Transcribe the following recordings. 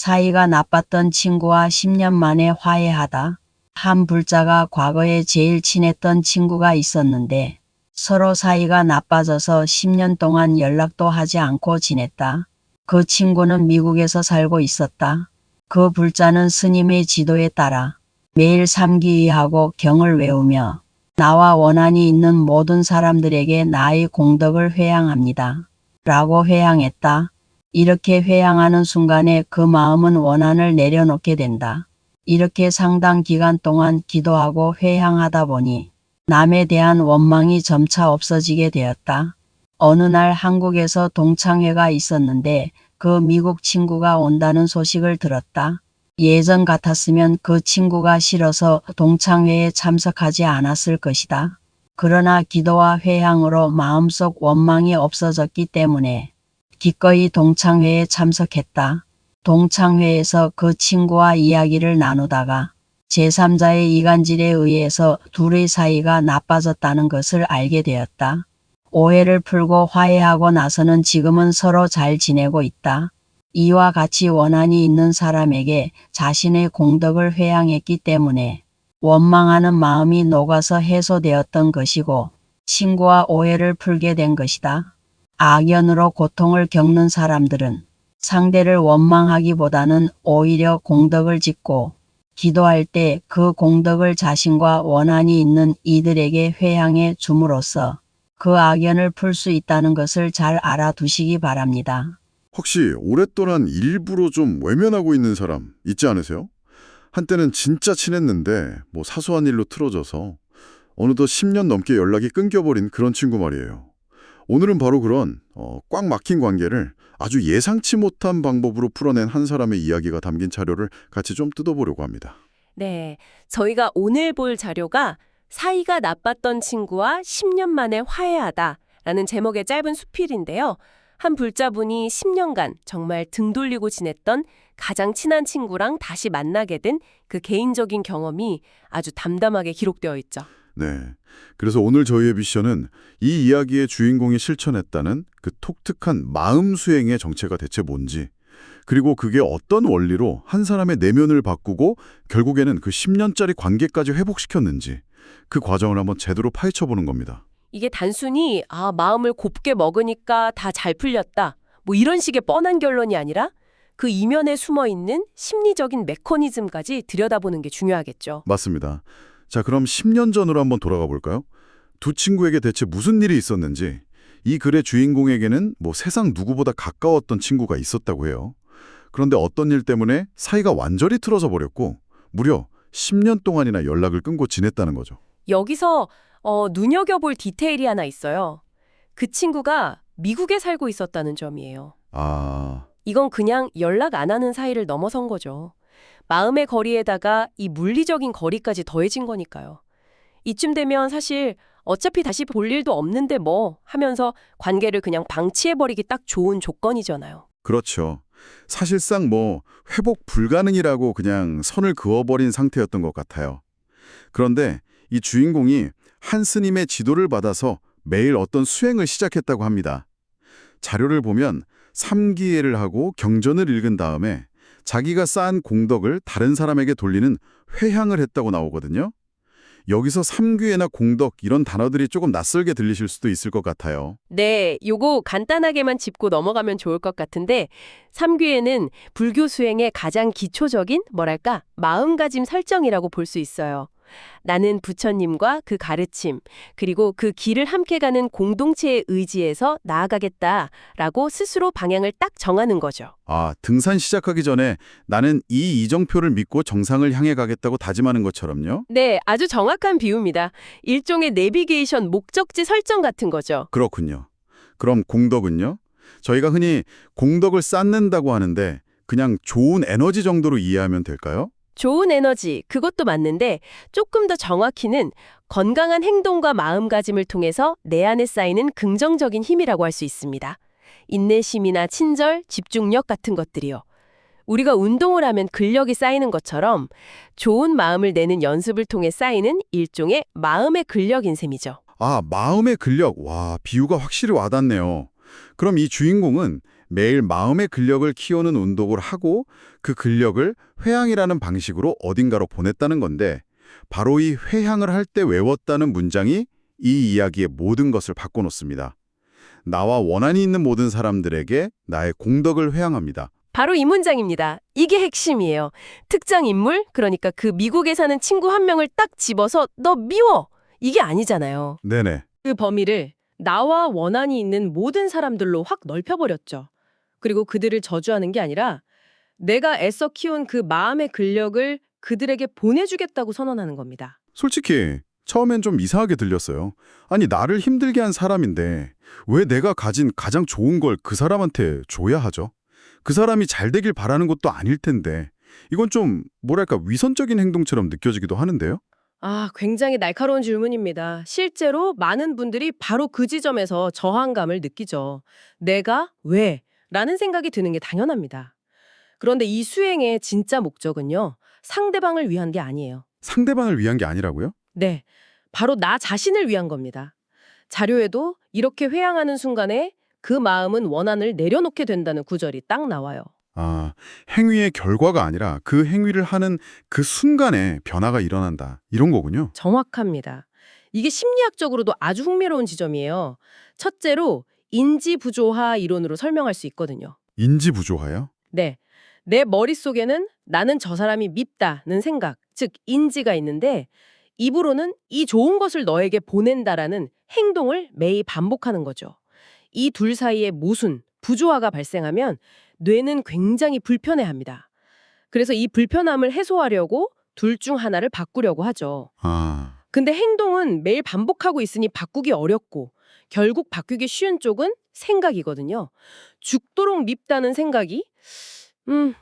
사이가 나빴던 친구와 10년 만에 화해하다. 한 불자가 과거에 제일 친했던 친구가 있었는데 서로 사이가 나빠져서 10년 동안 연락도 하지 않고 지냈다. 그 친구는 미국에서 살고 있었다. 그 불자는 스님의 지도에 따라 매일 삼기위하고 경을 외우며 나와 원한이 있는 모든 사람들에게 나의 공덕을 회양합니다. 라고 회양했다. 이렇게 회양하는 순간에 그 마음은 원한을 내려놓게 된다. 이렇게 상당 기간 동안 기도하고 회양하다 보니 남에 대한 원망이 점차 없어지게 되었다. 어느 날 한국에서 동창회가 있었는데 그 미국 친구가 온다는 소식을 들었다. 예전 같았으면 그 친구가 싫어서 동창회에 참석하지 않았을 것이다. 그러나 기도와 회향으로 마음속 원망이 없어졌기 때문에 기꺼이 동창회에 참석했다. 동창회에서 그 친구와 이야기를 나누다가 제3자의 이간질에 의해서 둘의 사이가 나빠졌다는 것을 알게 되었다. 오해를 풀고 화해하고 나서는 지금은 서로 잘 지내고 있다. 이와 같이 원한이 있는 사람에게 자신의 공덕을 회양했기 때문에 원망하는 마음이 녹아서 해소되었던 것이고 친구와 오해를 풀게 된 것이다. 악연으로 고통을 겪는 사람들은 상대를 원망하기보다는 오히려 공덕을 짓고 기도할 때 그 공덕을 자신과 원한이 있는 이들에게 회양해 줌으로써 그 악연을 풀 수 있다는 것을 잘 알아두시기 바랍니다. 혹시 오랫동안 일부러 좀 외면하고 있는 사람 있지 않으세요? 한때는 진짜 친했는데 뭐 사소한 일로 틀어져서 어느덧 10년 넘게 연락이 끊겨버린 그런 친구 말이에요. 오늘은 바로 그런 꽉 막힌 관계를 아주 예상치 못한 방법으로 풀어낸 한 사람의 이야기가 담긴 자료를 같이 좀 뜯어보려고 합니다. 네, 저희가 오늘 볼 자료가 사이가 나빴던 친구와 10년 만에 화해하다라는 제목의 짧은 수필인데요. 한 불자분이 10년간 정말 등 돌리고 지냈던 가장 친한 친구랑 다시 만나게 된 그 개인적인 경험이 아주 담담하게 기록되어 있죠. 네, 그래서 오늘 저희의 미션은 이 이야기의 주인공이 실천했다는 그 독특한 마음 수행의 정체가 대체 뭔지, 그리고 그게 어떤 원리로 한 사람의 내면을 바꾸고 결국에는 그 10년짜리 관계까지 회복시켰는지 그 과정을 한번 제대로 파헤쳐보는 겁니다. 이게 단순히 마음을 곱게 먹으니까 다 잘 풀렸다. 뭐 이런 식의 뻔한 결론이 아니라 그 이면에 숨어있는 심리적인 메커니즘까지 들여다보는 게 중요하겠죠. 맞습니다. 자, 그럼 10년 전으로 한번 돌아가 볼까요? 두 친구에게 대체 무슨 일이 있었는지, 이 글의 주인공에게는 뭐 세상 누구보다 가까웠던 친구가 있었다고 해요. 그런데 어떤 일 때문에 사이가 완전히 틀어져 버렸고 무려 10년 동안이나 연락을 끊고 지냈다는 거죠. 여기서 눈여겨볼 디테일이 하나 있어요. 그 친구가 미국에 살고 있었다는 점이에요. 이건 그냥 연락 안 하는 사이를 넘어선 거죠. 마음의 거리에다가 이 물리적인 거리까지 더해진 거니까요. 이쯤 되면 사실 어차피 다시 볼 일도 없는데 뭐 하면서 관계를 그냥 방치해버리기 딱 좋은 조건이잖아요. 그렇죠. 사실상 뭐 회복 불가능이라고 그냥 선을 그어버린 상태였던 것 같아요. 그런데 이 주인공이 한 스님의 지도를 받아서 매일 어떤 수행을 시작했다고 합니다. 자료를 보면 삼기회를 하고 경전을 읽은 다음에 자기가 쌓은 공덕을 다른 사람에게 돌리는 회향을 했다고 나오거든요. 여기서 삼귀회나 공덕 이런 단어들이 조금 낯설게 들리실 수도 있을 것 같아요. 네, 요거 간단하게만 짚고 넘어가면 좋을 것 같은데 삼귀회는 불교 수행의 가장 기초적인 마음가짐 설정이라고 볼 수 있어요. 나는 부처님과 그 가르침, 그리고 그 길을 함께 가는 공동체의 의지에서 나아가겠다라고 스스로 방향을 딱 정하는 거죠. 등산 시작하기 전에 나는 이 이정표를 믿고 정상을 향해 가겠다고 다짐하는 것처럼요? 네, 아주 정확한 비유입니다. 일종의 내비게이션 목적지 설정 같은 거죠. 그렇군요. 그럼 공덕은요? 저희가 흔히 공덕을 쌓는다고 하는데 그냥 좋은 에너지 정도로 이해하면 될까요? 좋은 에너지, 그것도 맞는데 조금 더 정확히는 건강한 행동과 마음가짐을 통해서 내 안에 쌓이는 긍정적인 힘이라고 할 수 있습니다. 인내심이나 친절, 집중력 같은 것들이요. 우리가 운동을 하면 근력이 쌓이는 것처럼 좋은 마음을 내는 연습을 통해 쌓이는 일종의 마음의 근력인 셈이죠. 마음의 근력. 와, 비유가 확실히 와닿네요. 그럼 이 주인공은 매일 마음의 근력을 키우는 운동을 하고 그 근력을 회향이라는 방식으로 어딘가로 보냈다는 건데 바로 이 회향을 할 때 외웠다는 문장이 이 이야기의 모든 것을 바꿔놓습니다. 나와 원한이 있는 모든 사람들에게 나의 공덕을 회향합니다. 바로 이 문장입니다. 이게 핵심이에요. 특정 인물, 그러니까 그 미국에 사는 친구 한 명을 딱 집어서 너 미워! 이게 아니잖아요. 네네. 그 범위를 나와 원한이 있는 모든 사람들로 확 넓혀버렸죠. 그리고 그들을 저주하는 게 아니라 내가 애써 키운 그 마음의 근력을 그들에게 보내주겠다고 선언하는 겁니다. 솔직히 처음엔 좀 이상하게 들렸어요. 아니, 나를 힘들게 한 사람인데 왜 내가 가진 가장 좋은 걸 그 사람한테 줘야 하죠? 그 사람이 잘 되길 바라는 것도 아닐 텐데 이건 좀 뭐랄까 위선적인 행동처럼 느껴지기도 하는데요. 굉장히 날카로운 질문입니다. 실제로 많은 분들이 바로 그 지점에서 저항감을 느끼죠. 내가 왜? 라는 생각이 드는 게 당연합니다. 그런데 이 수행의 진짜 목적은요, 상대방을 위한 게 아니에요. 상대방을 위한 게 아니라고요? 네, 바로 나 자신을 위한 겁니다. 자료에도 이렇게 회양하는 순간에 그 마음은 원한을 내려놓게 된다는 구절이 딱 나와요. 행위의 결과가 아니라 그 행위를 하는 그 순간에 변화가 일어난다. 이런 거군요. 정확합니다. 이게 심리학적으로도 아주 흥미로운 지점이에요. 첫째로 인지부조화 이론으로 설명할 수 있거든요. 인지부조화요? 네, 내 머릿속에는 나는 저 사람이 밉다는 생각, 즉 인지가 있는데 입으로는 이 좋은 것을 너에게 보낸다라는 행동을 매일 반복하는 거죠. 이 둘 사이에 모순, 부조화가 발생하면 뇌는 굉장히 불편해합니다. 그래서 이 불편함을 해소하려고 둘 중 하나를 바꾸려고 하죠. 근데 행동은 매일 반복하고 있으니 바꾸기 어렵고 결국 바꾸기 쉬운 쪽은 생각이거든요. 죽도록 밉다는 생각이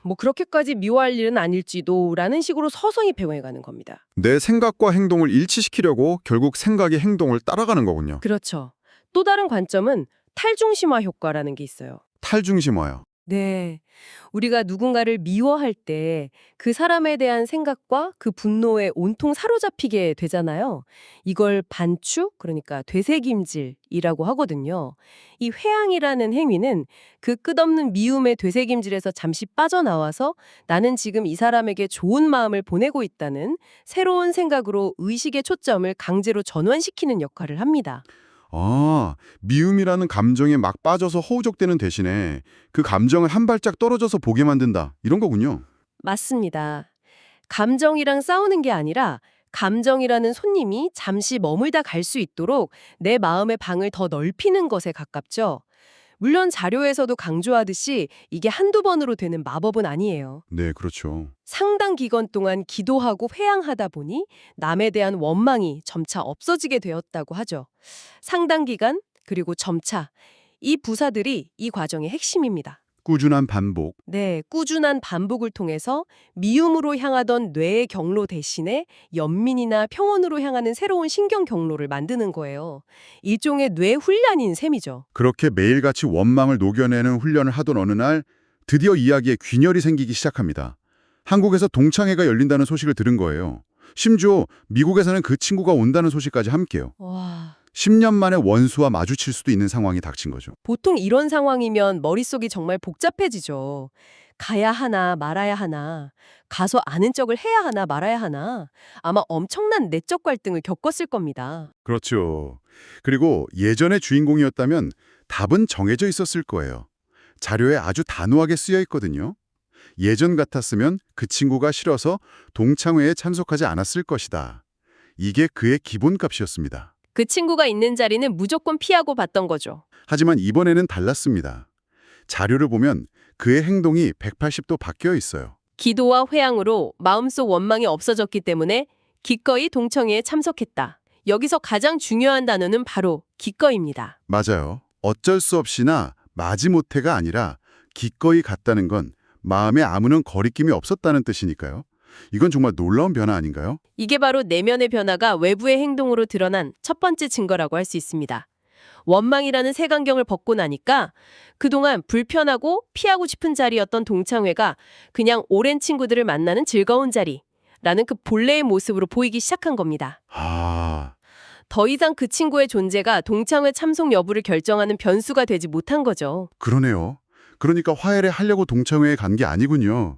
뭐 그렇게까지 미워할 일은 아닐지도 라는 식으로 서서히 배워가는 겁니다. 내 생각과 행동을 일치시키려고 결국 생각이 행동을 따라가는 거군요. 그렇죠. 또 다른 관점은 탈중심화 효과라는 게 있어요. 탈중심화요. 네. 우리가 누군가를 미워할 때 그 사람에 대한 생각과 그 분노에 온통 사로잡히게 되잖아요. 이걸 반추, 그러니까 되새김질이라고 하거든요. 이 회항이라는 행위는 그 끝없는 미움의 되새김질에서 잠시 빠져나와서 나는 지금 이 사람에게 좋은 마음을 보내고 있다는 새로운 생각으로 의식의 초점을 강제로 전환시키는 역할을 합니다. 미움이라는 감정에 막 빠져서 허우적대는 대신에 그 감정을 한 발짝 떨어져서 보게 만든다. 이런 거군요. 맞습니다. 감정이랑 싸우는 게 아니라 감정이라는 손님이 잠시 머물다 갈 수 있도록 내 마음의 방을 더 넓히는 것에 가깝죠. 물론 자료에서도 강조하듯이 이게 한두 번으로 되는 마법은 아니에요. 네, 그렇죠. 상당 기간 동안 기도하고 회양하다 보니 남에 대한 원망이 점차 없어지게 되었다고 하죠. 상당 기간, 그리고 점차. 이 부사들이 이 과정의 핵심입니다. 꾸준한 반복. 네, 꾸준한 반복을 통해서 미움으로 향하던 뇌의 경로 대신에 연민이나 평온으로 향하는 새로운 신경 경로를 만드는 거예요. 일종의 뇌 훈련인 셈이죠. 그렇게 매일같이 원망을 녹여내는 훈련을 하던 어느 날 드디어 이야기에 균열이 생기기 시작합니다. 한국에서 동창회가 열린다는 소식을 들은 거예요. 심지어 미국에서는 그 친구가 온다는 소식까지 함께요. 와, 10년 만에 원수와 마주칠 수도 있는 상황이 닥친 거죠. 보통 이런 상황이면 머릿속이 정말 복잡해지죠. 가야 하나 말아야 하나, 가서 아는 척을 해야 하나 말아야 하나, 아마 엄청난 내적 갈등을 겪었을 겁니다. 그렇죠. 그리고 예전의 주인공이었다면 답은 정해져 있었을 거예요. 자료에 아주 단호하게 쓰여 있거든요. 예전 같았으면 그 친구가 싫어서 동창회에 참석하지 않았을 것이다. 이게 그의 기본값이었습니다. 그 친구가 있는 자리는 무조건 피하고 봤던 거죠. 하지만 이번에는 달랐습니다. 자료를 보면 그의 행동이 180도 바뀌어 있어요. 기도와 회양으로 마음속 원망이 없어졌기 때문에 기꺼이 동청회에 참석했다. 여기서 가장 중요한 단어는 바로 기꺼이입니다. 맞아요. 어쩔 수 없이나 마지못해가 아니라 기꺼이 갔다는 건 마음에 아무런 거리낌이 없었다는 뜻이니까요. 이건 정말 놀라운 변화 아닌가요? 이게 바로 내면의 변화가 외부의 행동으로 드러난 첫 번째 증거라고 할 수 있습니다. 원망이라는 색안경을 벗고 나니까 그동안 불편하고 피하고 싶은 자리였던 동창회가 그냥 오랜 친구들을 만나는 즐거운 자리라는 그 본래의 모습으로 보이기 시작한 겁니다. 더 이상 그 친구의 존재가 동창회 참석 여부를 결정하는 변수가 되지 못한 거죠. 그러네요. 그러니까 화해를 하려고 동창회에 간 게 아니군요.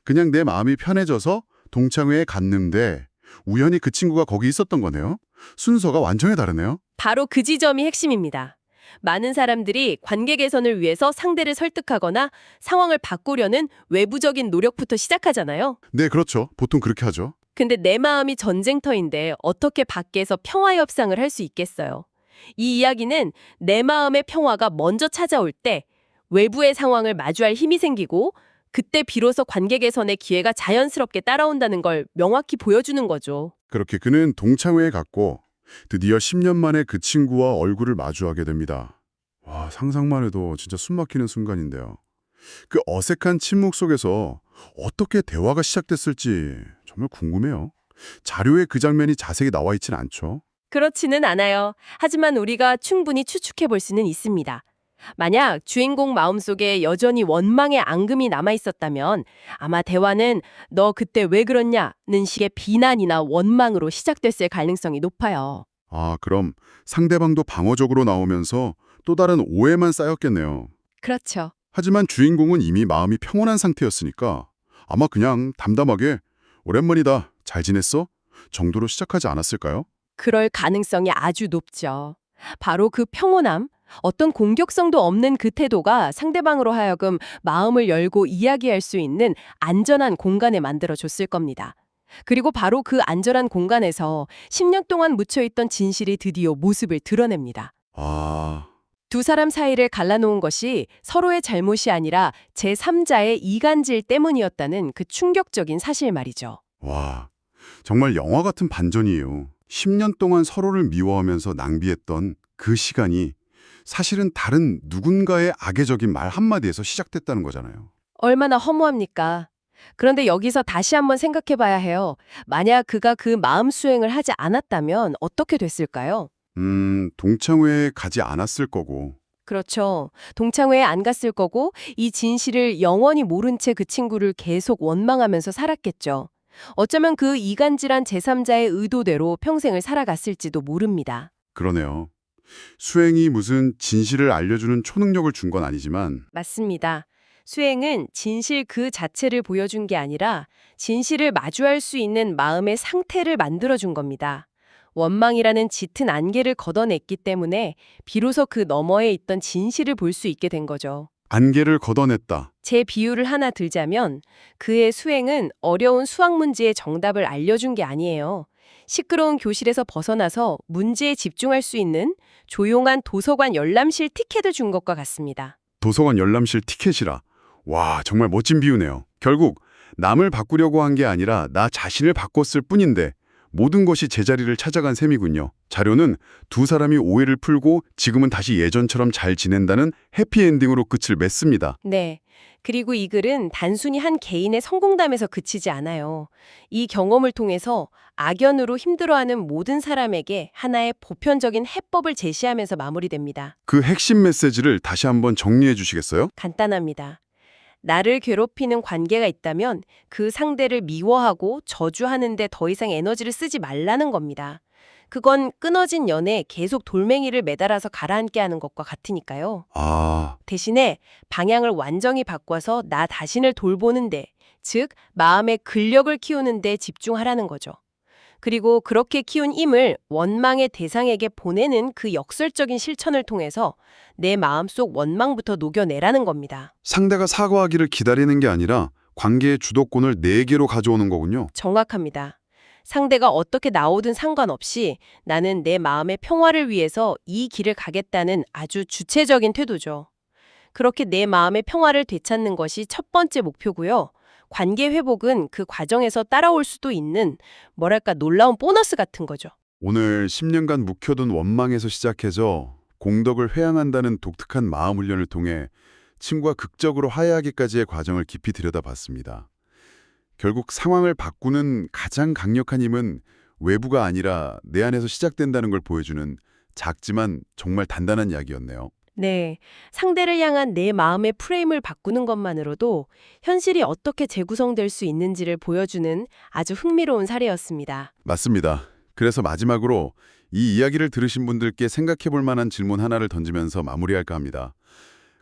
그냥 내 마음이 편해져서 동창회에 갔는데 우연히 그 친구가 거기 있었던 거네요. 순서가 완전히 다르네요. 바로 그 지점이 핵심입니다. 많은 사람들이 관계 개선을 위해서 상대를 설득하거나 상황을 바꾸려는 외부적인 노력부터 시작하잖아요. 네, 그렇죠. 보통 그렇게 하죠. 근데 내 마음이 전쟁터인데 어떻게 밖에서 평화 협상을 할 수 있겠어요? 이 이야기는 내 마음의 평화가 먼저 찾아올 때 외부의 상황을 마주할 힘이 생기고 그때 비로소 관계 개선의 기회가 자연스럽게 따라온다는 걸 명확히 보여주는 거죠. 그렇게 그는 동창회에 갔고 드디어 10년 만에 그 친구와 얼굴을 마주하게 됩니다. 와, 상상만 해도 진짜 숨막히는 순간인데요. 그 어색한 침묵 속에서 어떻게 대화가 시작됐을지 정말 궁금해요. 자료에 그 장면이 자세히 나와 있진 않죠. 그렇지는 않아요. 하지만 우리가 충분히 추측해 볼 수는 있습니다. 만약 주인공 마음속에 여전히 원망의 앙금이 남아있었다면 아마 대화는 너 그때 왜 그랬냐는 식의 비난이나 원망으로 시작됐을 가능성이 높아요. 아, 그럼 상대방도 방어적으로 나오면서 또 다른 오해만 쌓였겠네요. 그렇죠. 하지만 주인공은 이미 마음이 평온한 상태였으니까 아마 그냥 담담하게 오랜만이다, 잘 지냈어? 정도로 시작하지 않았을까요? 그럴 가능성이 아주 높죠. 바로 그 평온함, 어떤 공격성도 없는 그 태도가 상대방으로 하여금 마음을 열고 이야기할 수 있는 안전한 공간을 만들어줬을 겁니다. 그리고 바로 그 안전한 공간에서 10년 동안 묻혀있던 진실이 드디어 모습을 드러냅니다. 아, 두 사람 사이를 갈라놓은 것이 서로의 잘못이 아니라 제3자의 이간질 때문이었다는 그 충격적인 사실 말이죠. 와, 정말 영화 같은 반전이에요. 10년 동안 서로를 미워하면서 낭비했던 그 시간이 사실은 다른 누군가의 악의적인 말 한마디에서 시작됐다는 거잖아요. 얼마나 허무합니까? 그런데 여기서 다시 한번 생각해 봐야 해요. 만약 그가 그 마음 수행을 하지 않았다면 어떻게 됐을까요? 동창회에 가지 않았을 거고. 그렇죠. 동창회에 안 갔을 거고 이 진실을 영원히 모른 채 그 친구를 계속 원망하면서 살았겠죠. 어쩌면 그 이간질한 제3자의 의도대로 평생을 살아갔을지도 모릅니다. 그러네요. 수행이 무슨 진실을 알려주는 초능력을 준 건 아니지만 맞습니다. 수행은 진실 그 자체를 보여준 게 아니라 진실을 마주할 수 있는 마음의 상태를 만들어준 겁니다. 원망이라는 짙은 안개를 걷어냈기 때문에 비로소 그 너머에 있던 진실을 볼 수 있게 된 거죠. 안개를 걷어냈다. 제 비유를 하나 들자면 그의 수행은 어려운 수학 문제의 정답을 알려준 게 아니에요. 시끄러운 교실에서 벗어나서 문제에 집중할 수 있는 조용한 도서관 열람실 티켓을 준 것과 같습니다. 도서관 열람실 티켓이라. 와, 정말 멋진 비유네요. 결국 남을 바꾸려고 한 게 아니라 나 자신을 바꿨을 뿐인데 모든 것이 제자리를 찾아간 셈이군요. 자료는 두 사람이 오해를 풀고 지금은 다시 예전처럼 잘 지낸다는 해피엔딩으로 끝을 맺습니다. 네. 그리고 이 글은 단순히 한 개인의 성공담에서 그치지 않아요. 이 경험을 통해서 악연으로 힘들어하는 모든 사람에게 하나의 보편적인 해법을 제시하면서 마무리됩니다. 그 핵심 메시지를 다시 한번 정리해 주시겠어요? 간단합니다. 나를 괴롭히는 관계가 있다면 그 상대를 미워하고 저주하는데 더 이상 에너지를 쓰지 말라는 겁니다. 그건 끊어진 연에 계속 돌멩이를 매달아서 가라앉게 하는 것과 같으니까요. 아, 대신에 방향을 완전히 바꿔서 나 자신을 돌보는데, 즉 마음의 근력을 키우는데 집중하라는 거죠. 그리고 그렇게 키운 힘을 원망의 대상에게 보내는 그 역설적인 실천을 통해서 내 마음속 원망부터 녹여내라는 겁니다. 상대가 사과하기를 기다리는 게 아니라 관계의 주도권을 내게로 가져오는 거군요. 정확합니다. 상대가 어떻게 나오든 상관없이 나는 내 마음의 평화를 위해서 이 길을 가겠다는 아주 주체적인 태도죠. 그렇게 내 마음의 평화를 되찾는 것이 첫 번째 목표고요. 관계 회복은 그 과정에서 따라올 수도 있는 뭐랄까 놀라운 보너스 같은 거죠. 오늘 10년간 묵혀둔 원망에서 시작해서 공덕을 회양한다는 독특한 마음 훈련을 통해 친구와 극적으로 화해하기까지의 과정을 깊이 들여다봤습니다. 결국 상황을 바꾸는 가장 강력한 힘은 외부가 아니라 내 안에서 시작된다는 걸 보여주는 작지만 정말 단단한 이야기였네요. 네, 상대를 향한 내 마음의 프레임을 바꾸는 것만으로도 현실이 어떻게 재구성될 수 있는지를 보여주는 아주 흥미로운 사례였습니다. 맞습니다. 그래서 마지막으로 이 이야기를 들으신 분들께 생각해 볼 만한 질문 하나를 던지면서 마무리할까 합니다.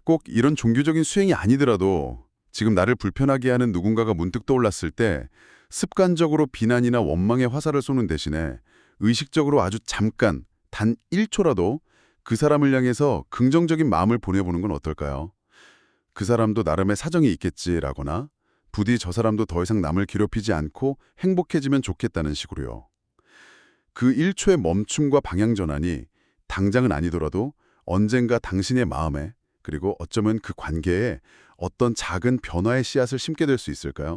꼭 이런 종교적인 수행이 아니더라도 지금 나를 불편하게 하는 누군가가 문득 떠올랐을 때 습관적으로 비난이나 원망의 화살을 쏘는 대신에 의식적으로 아주 잠깐, 단 1초라도 그 사람을 향해서 긍정적인 마음을 보내보는 건 어떨까요? 그 사람도 나름의 사정이 있겠지라거나 부디 저 사람도 더 이상 남을 괴롭히지 않고 행복해지면 좋겠다는 식으로요. 그 1초의 멈춤과 방향 전환이 당장은 아니더라도 언젠가 당신의 마음에 그리고 어쩌면 그 관계에 어떤 작은 변화의 씨앗을 심게 될 수 있을까요?